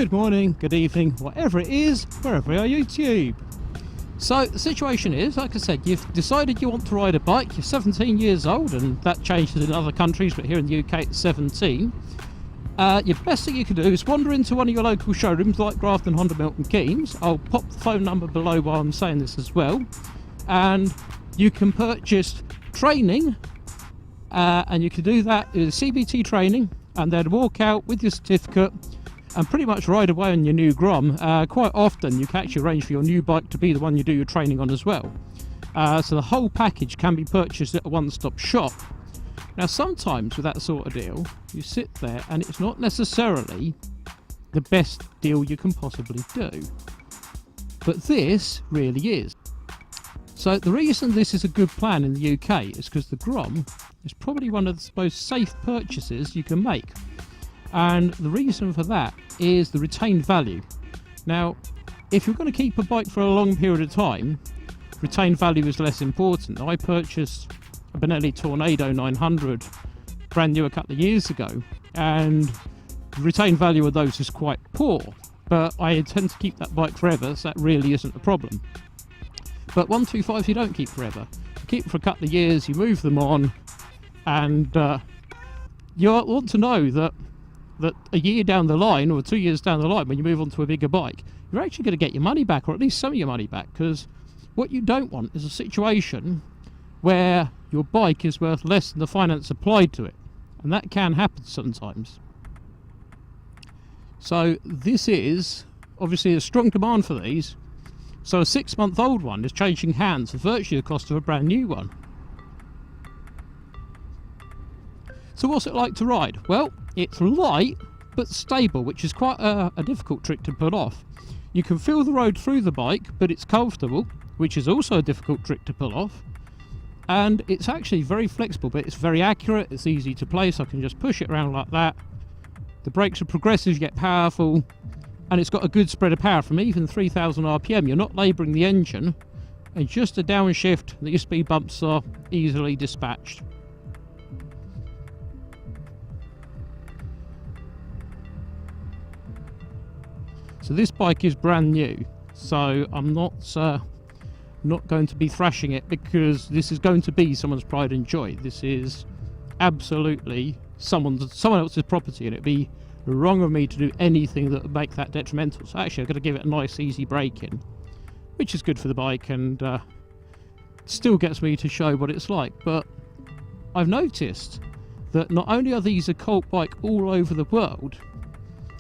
Good morning, good evening, whatever it is, wherever you are YouTube. So the situation is, like I said, you've decided you want to ride a bike, you're 17 years old, and that changes in other countries, but here in the UK it's 17. Your best thing you can do is wander into one of your local showrooms like Grafton, Honda, Milton Keynes. I'll pop the phone number below while I'm saying this as well. And you can purchase training, and you can do that with CBT training, and then walk out with your certificate and pretty much ride away on your new Grom. Quite often you can actually arrange for your new bike to be the one you do your training on as well. So the whole package can be purchased at a one-stop shop. Now sometimes with that sort of deal, you sit there and it's not necessarily the best deal you can possibly do. But this really is. So the reason this is a good plan in the UK is because the Grom is probably one of the most safe purchases you can make. And the reason for that is the retained value. Now, if you're going to keep a bike for a long period of time, retained value is less important. I purchased a Benelli Tornado 900 brand new a couple of years ago, and the retained value of those is quite poor, but I intend to keep that bike forever, so that really isn't a problem. But 125 you don't keep forever. You keep for a couple of years, you move them on, and you want to know that a year down the line or 2 years down the line, when you move on to a bigger bike, you're actually going to get your money back, or at least some of your money back, because what you don't want is a situation where your bike is worth less than the finance applied to it, and that can happen sometimes. So this is obviously a strong demand for these, so a 6-month-old one is changing hands for virtually the cost of a brand new one. So what's it like to ride? Well, it's light but stable, which is quite a difficult trick to pull off. You can feel the road through the bike, but it's comfortable, which is also a difficult trick to pull off. And it's actually very flexible, but it's very accurate, it's easy to place. I can just push it around like that. The brakes are progressive, yet powerful, and it's got a good spread of power from even 3000 RPM. You're not labouring the engine, and just a downshift that your speed bumps are easily dispatched. So this bike is brand new, so I'm not going to be thrashing it, because this is going to be someone's pride and joy. This is absolutely someone else's property, and it'd be wrong of me to do anything that would make that detrimental. So actually I've got to give it a nice easy brake in, which is good for the bike, and still gets me to show what it's like. But I've noticed that not only are these a cult bike all over the world,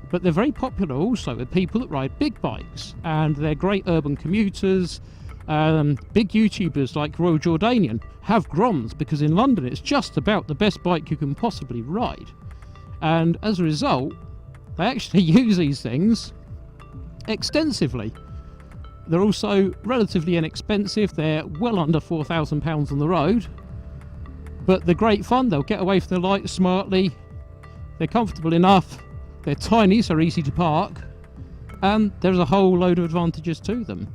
but they're very popular also with people that ride big bikes, and they're great urban commuters. Big YouTubers like Royal Jordanian have Groms, because in London it's just about the best bike you can possibly ride, and as a result they actually use these things extensively. They're also relatively inexpensive. They're well under £4,000 on the road, but they're great fun. They'll get away from the lights smartly, they're comfortable enough, they're tiny so easy to park, and there's a whole load of advantages to them.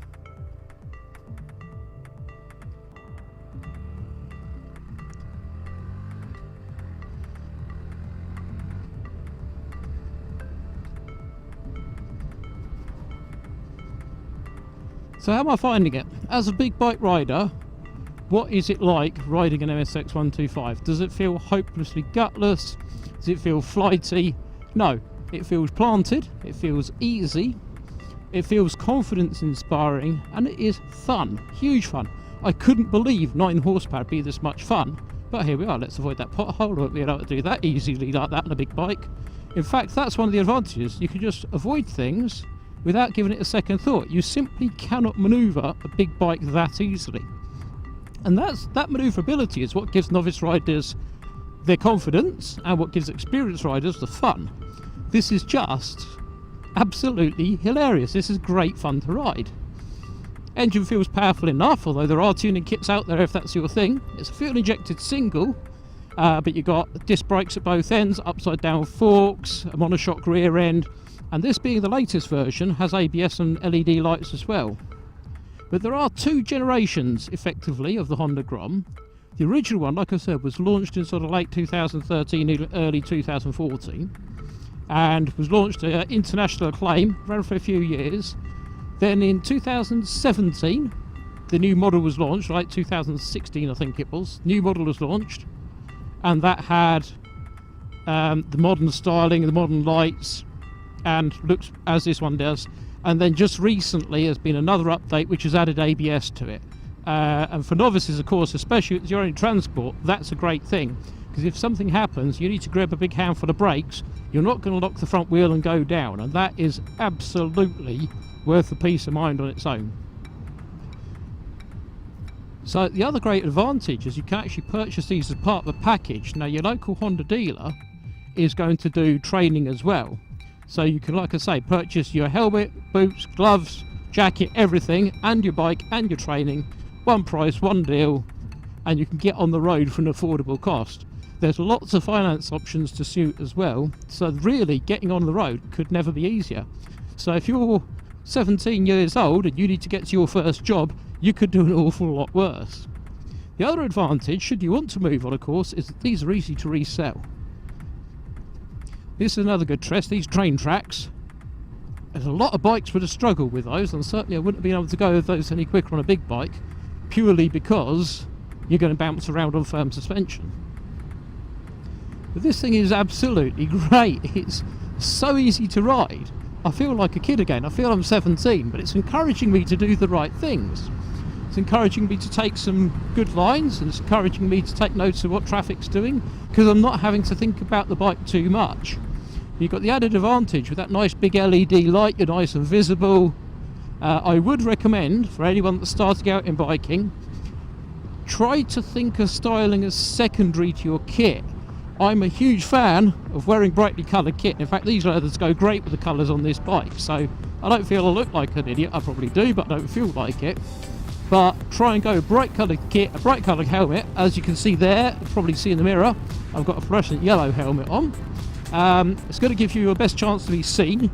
So how am I finding it? As a big bike rider, what is it like riding an MSX 125? Does it feel hopelessly gutless? Does it feel flighty? No, it feels planted, it feels easy, it feels confidence inspiring, and it is fun, huge fun. I couldn't believe 9 horsepower would be this much fun, but here we are. Let's avoid that pothole. I won't be able to do that easily like that on a big bike. In fact, that's one of the advantages. You can just avoid things without giving it a second thought. You simply cannot manoeuvre a big bike that easily, and that manoeuvrability is what gives novice riders their confidence, and what gives experienced riders the fun. This is just absolutely hilarious. This is great fun to ride. Engine feels powerful enough, although there are tuning kits out there if that's your thing. It's a fuel injected single, but you've got disc brakes at both ends, upside down forks, a monoshock rear end, and this being the latest version has ABS and LED lights as well. But there are 2 generations effectively of the Honda Grom. The original one, like I said, was launched in sort of late 2013, early 2014. and was launched international acclaim, ran for a few years. Then in 2017, the new model was launched, right? 2016, I think it was. New model was launched, and that had the modern styling, the modern lights, and looks as this one does. And then just recently has been another update which has added ABS to it. And for novices, of course, especially if you're in transport, that's a great thing, because if something happens, you need to grab a big handful of brakes. You're not going to lock the front wheel and go down, and that is absolutely worth the peace of mind on its own. So the other great advantage is you can actually purchase these as part of a package. Now, your local Honda dealer is going to do training as well. So you can, like I say, purchase your helmet, boots, gloves, jacket, everything, and your bike and your training. One price, one deal, and you can get on the road for an affordable cost. There's lots of finance options to suit as well. So really, getting on the road could never be easier. So if you're 17 years old and you need to get to your first job, you could do an awful lot worse. The other advantage, should you want to move on, of course, is that these are easy to resell. This is another good test, these train tracks. There's a lot of bikes would have struggled with those, and certainly I wouldn't have been able to go with those any quicker on a big bike, purely because you're going to bounce around on firm suspension. But this thing is absolutely great. It's so easy to ride. I feel like a kid again. I feel I'm 17, but it's encouraging me to do the right things. It's encouraging me to take some good lines, and it's encouraging me to take notes of what traffic's doing, because I'm not having to think about the bike too much. You've got the added advantage with that nice big LED light, you're nice and visible. I would recommend, for anyone that's starting out in biking, try to think of styling as secondary to your kit. I'm a huge fan of wearing brightly coloured kit. In fact, these leathers go great with the colours on this bike, so I don't feel I look like an idiot. I probably do, but I don't feel like it. But try and go bright coloured kit, a bright coloured helmet. As you can see there, you'll probably see in the mirror, I've got a fluorescent yellow helmet on. It's going to give you your best chance to be seen,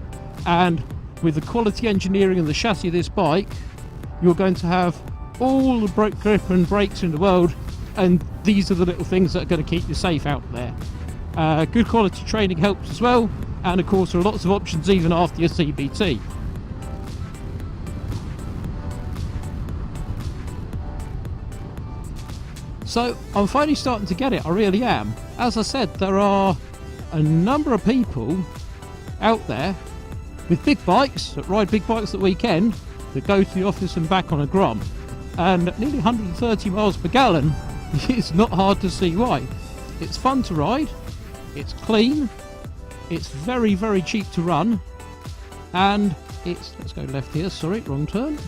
and with the quality engineering and the chassis of this bike, you're going to have all the brake grip and brakes in the world, and these are the little things that are going to keep you safe out there. Good quality training helps as well, and of course there are lots of options even after your CBT. So I'm finally starting to get it, I really am. As I said, there are a number of people out there with big bikes that ride big bikes at the weekend that go to the office and back on a Grom, and at nearly 130 miles per gallon, it's not hard to see why. It's fun to ride, it's clean, it's very, very cheap to run, and it's, let's go left here, sorry, wrong turn.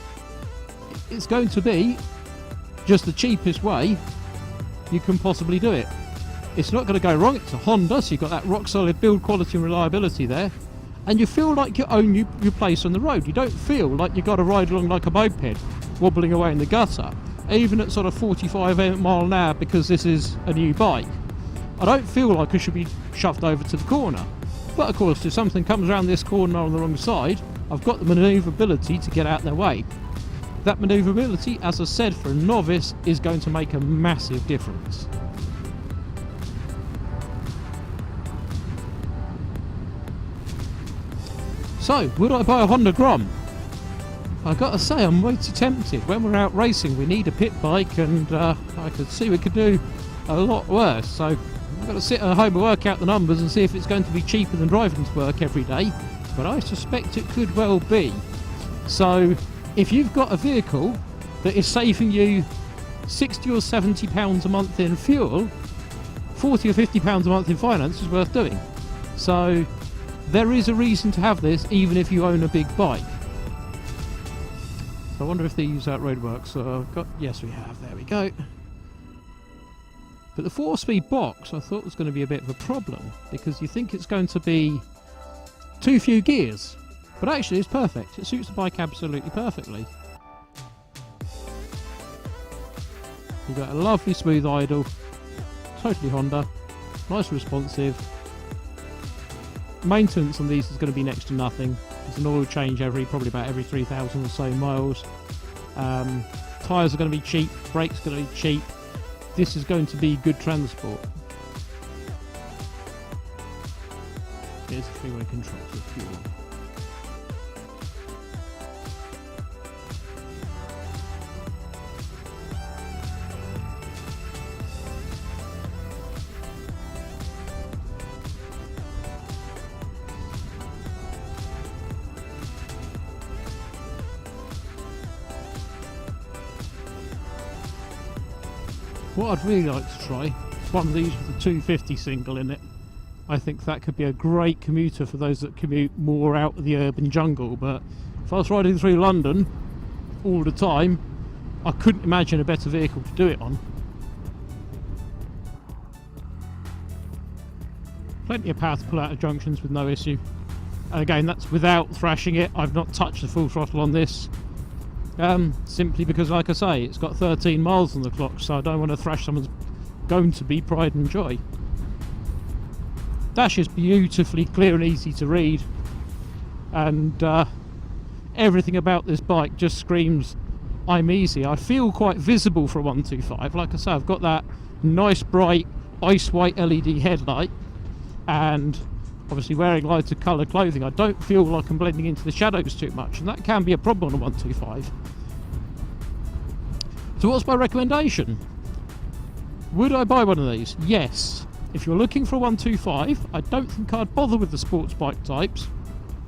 It's going to be just the cheapest way you can possibly do it. It's not going to go wrong. It's a Honda, so you've got that rock solid build quality and reliability there, and you feel like you own your place on the road. You don't feel like you've got to ride along like a moped wobbling away in the gutter, even at sort of 45 mile an hour, because this is a new bike. I don't feel like I should be shoved over to the corner, but of course if something comes around this corner on the wrong side, I've got the manoeuvrability to get out of their way. That manoeuvrability, as I said, for a novice is going to make a massive difference. So, would I buy a Honda Grom? I've got to say, I'm way too tempted. When we're out racing, we need a pit bike, and I could see we could do a lot worse. So, I've got to sit at home and work out the numbers and see if it's going to be cheaper than driving to work every day. But I suspect it could well be. So, if you've got a vehicle that is saving you £60 or £70 a month in fuel, £40 or £50 a month in finance is worth doing. So, there is a reason to have this, even if you own a big bike. I wonder if these roadworks are got. Yes, we have. There we go. But the 4-speed box, I thought was going to be a bit of a problem, because you think it's going to be too few gears, but actually it's perfect. It suits the bike absolutely perfectly. You've got a lovely smooth idle, totally Honda, nice responsive. Maintenance on these is going to be next to nothing. There's an oil change probably about every 3,000 or so miles. Tyres are going to be cheap, brakes are going to be cheap. This is going to be good transport. Here's the freeway control for fuel. What I'd really like to try, one of these with a 250 single in it. I think that could be a great commuter for those that commute more out of the urban jungle, but if I was riding through London all the time, I couldn't imagine a better vehicle to do it on. Plenty of power to pull out of junctions with no issue. And again, that's without thrashing it. I've not touched the full throttle on this. Simply because, like I say, it's got 13 miles on the clock, so I don't want to thrash someone's going to be pride and joy. Dash is beautifully clear and easy to read, and everything about this bike just screams I'm easy. I feel quite visible for a 125. Like I say, I've got that nice bright ice white LED headlight, and obviously wearing lighter colour clothing, I don't feel like I'm blending into the shadows too much, and that can be a problem on a 125. So what's my recommendation? Would I buy one of these? Yes. If you're looking for a 125, I don't think I'd bother with the sports bike types,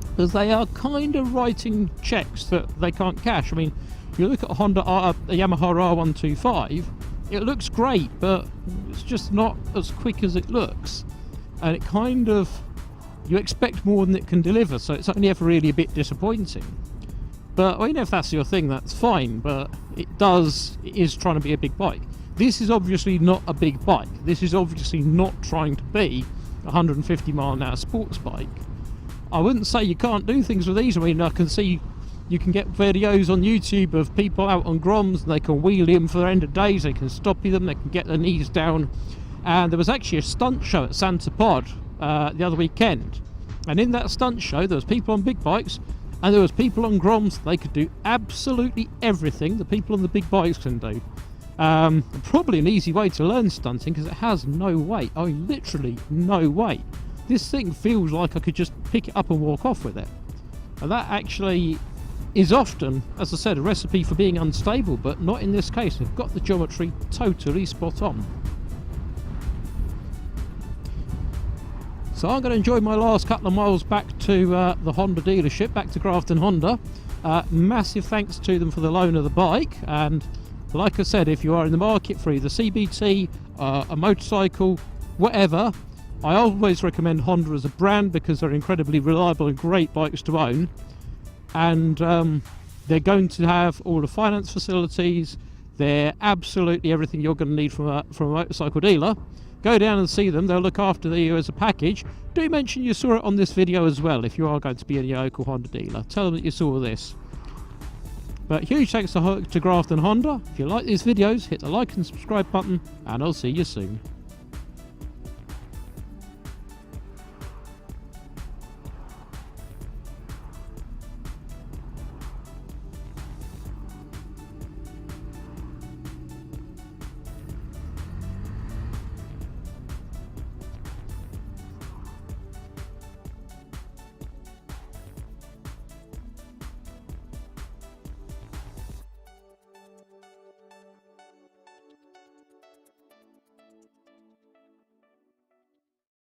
because they are kind of writing checks that they can't cash. I mean, if you look at a Yamaha R125, it looks great, but it's just not as quick as it looks, and it kind of, you expect more than it can deliver, so it's only ever really a bit disappointing. But I mean, if that's your thing, that's fine, but it is trying to be a big bike. This is obviously not a big bike. This is obviously not trying to be a 150 mile an hour sports bike. I wouldn't say you can't do things with these. I mean, I can see you can get videos on YouTube of people out on Groms, and they can wheel in for their end of days, they can stop them, they can get their knees down. And there was actually a stunt show at Santa Pod the other weekend, and in that stunt show there was people on big bikes and there was people on Groms. They could do absolutely everything the people on the big bikes can do. Probably an easy way to learn stunting, because it has no weight. I mean, literally no weight. This thing feels like I could just pick it up and walk off with it, and that actually is often, as I said, a recipe for being unstable, but not in this case. We've got the geometry totally spot on. So I'm going to enjoy my last couple of miles back to the Honda dealership, back to Grafton Honda. Massive thanks to them for the loan of the bike, and like I said, if you are in the market for either CBT, a motorcycle, whatever, I always recommend Honda as a brand, because they're incredibly reliable and great bikes to own, and they're going to have all the finance facilities. They're absolutely everything you're going to need from a motorcycle dealer. Go down and see them. They'll look after you as a package. Do mention you saw it on this video as well if you are going to be in your local Honda dealer. Tell them that you saw this. But huge thanks to Grafton Honda. If you like these videos, hit the like and subscribe button, and I'll see you soon.